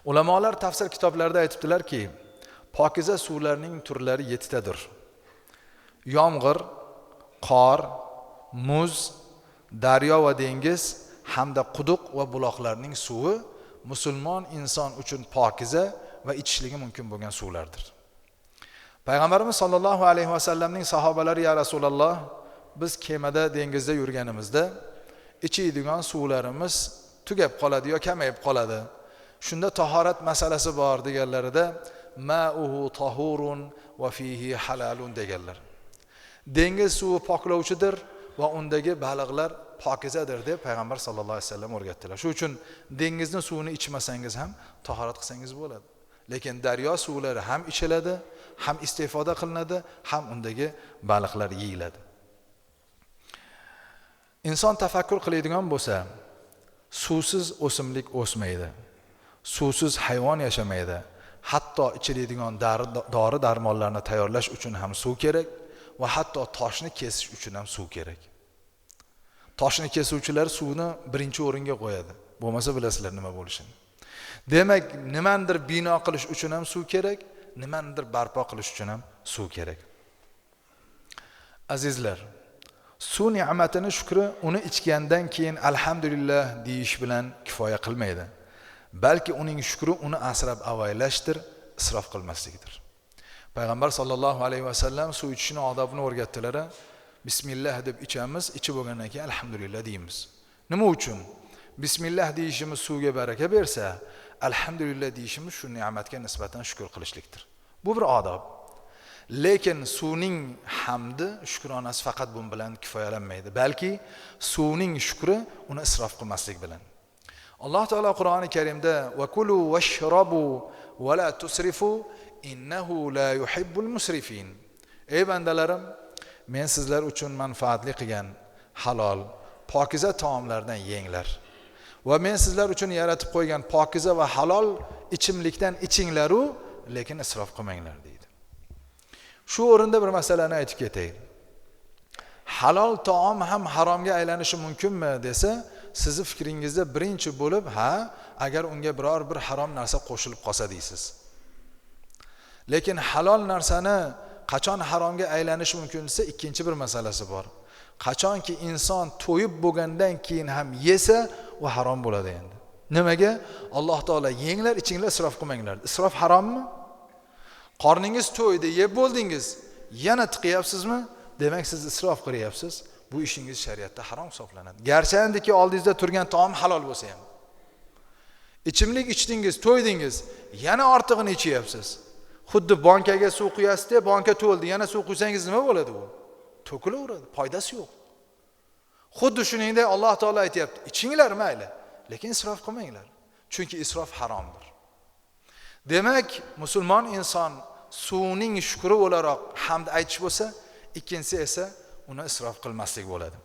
Ulamolar tafsir kitoblarida aytibdilarki, pokiza suvlarning turlari 7 tadir. Yomg'ir, qor, muz, daryo va dengiz hamda quduq va buloqlarning suvi musulmon inson uchun pokiza va ichishligi mumkin bo'lgan suvlardir. Payg'ambarimiz sollallohu alayhi vasallamning sahobalari ya Rasululloh, biz kemada dengizda yurganimizda ichadigan suvlarimiz tugab qoladi yo kamayib qoladi. Shunda tahorat masalasi bor deganlarida ma'uhu tahurun va fihi halalun deganlar. Dengiz suvi poklovchidir va undagi baliqlar pokizadir deb payg'ambar sollallohu alayhi vasallam o'rgatdilar. Shuning uchun dengizning suvini ichmasangiz ham tahorat qilsangiz bo'ladi. Lekin daryo suvlari ham ichiladi, ham istifoda qilinadi, ham undagi baliqlar yeyiladi. Inson tafakkur qiladigan bo'lsa, suvsiz o'simlik o'smaydi. Suvsiz hayvon yashamaydi. Hatto ichiladigan dori darmonlarni tayyorlash uchun ham suv kerak va hatto toshni kesish uchun ham suv kerak. Toshni kesuvchilar suvni birinchi o'ringa qo'yadi. Bo'lmasa bilasizlar nima bo'lishini. Demak, nimandir bino qilish uchun ham suv kerak, nimandir barpo qilish uchun ham suv kerak. Azizlar, suv ne'matini shukri uni ichgandan keyin alhamdulillah deyish bilan kifoya qilmaydi. Balki uning shukri uni asrab avaylashdir, isrof qilmasligidir. Payg'ambar sollallohu alayhi vasallam suv ichishning odobini o'rgatdilar. Bismillah deb ichamiz, ichib bo'lgandan keyin alhamdulillah deymiz. Nima uchun? Bismillah deyishimiz suvga baraka bersa, alhamdulillah deyishimiz shu ne'matga nisbatan shukr qilishlikdir. Bu bir odob. Lekin suvning hamdi, shukronasi faqat bu bilan kifoyalanmaydi, balki suvning shukri uni isrof qilmaslik bilan. Alloh taolo Qur'oni Karimda va kulu washrabu va la tusrifu innahu la yuhibbul musrifin. Ey bandalarim, men sizlar uchun manfaatli qilgan halol, pokiza taomlardan yenglar. Va men sizlar uchun yaratib qo'ygan pokiza va halol ichimlikdan ichinglar-u, lekin isrof qilmanglar deydi. Shu o'rinda bir masalani aytib ketay. Halol taom ham haromga aylanishi mumkinmi desa, sizni fikringizda birinchi bo'lib, agar unga biror bir harom narsa qo'shilib qolsa deysiz. Lekin halol narsani qachon haromga aylanishi mumkin desa, ikkinchi bir masalasi bor. Qachonki inson to'yib bo'lgandan keyin ham yesa, u harom bo'ladi endi. Nimaga? Alloh taolo yenglar, ichinglar, isrof qilmanglar. Isrof harommi? Qorningiz to'ydi, yeb bo'ldingiz, yana tiqyapsizmi? Demak, siz isrof qilyapsiz. Bu ishingiz shariatda harom hisoblanadi. Garchandiki oldingizda turgan taom halol bo'lsa ham. Ichimlik ichdingiz, to'ydingiz, yana ortig'ini ichyapsiz. Xuddi bankaga suv quyasiz-da, banka to'ldi, yana suv quysangiz nima bo'ladi bu? To'kilaveradi, foydasi yo'q. Xuddi shuningdek Alloh taolo aytayapti, ichinglar mayli, lekin isrof qilmanglar. Chunki isrof haromdir. Demak, musulmon inson suvning shukri o'laroq hamd aytish bo'lsa, ikkinchisi esa uni isrof qilmaslik bo'ladi.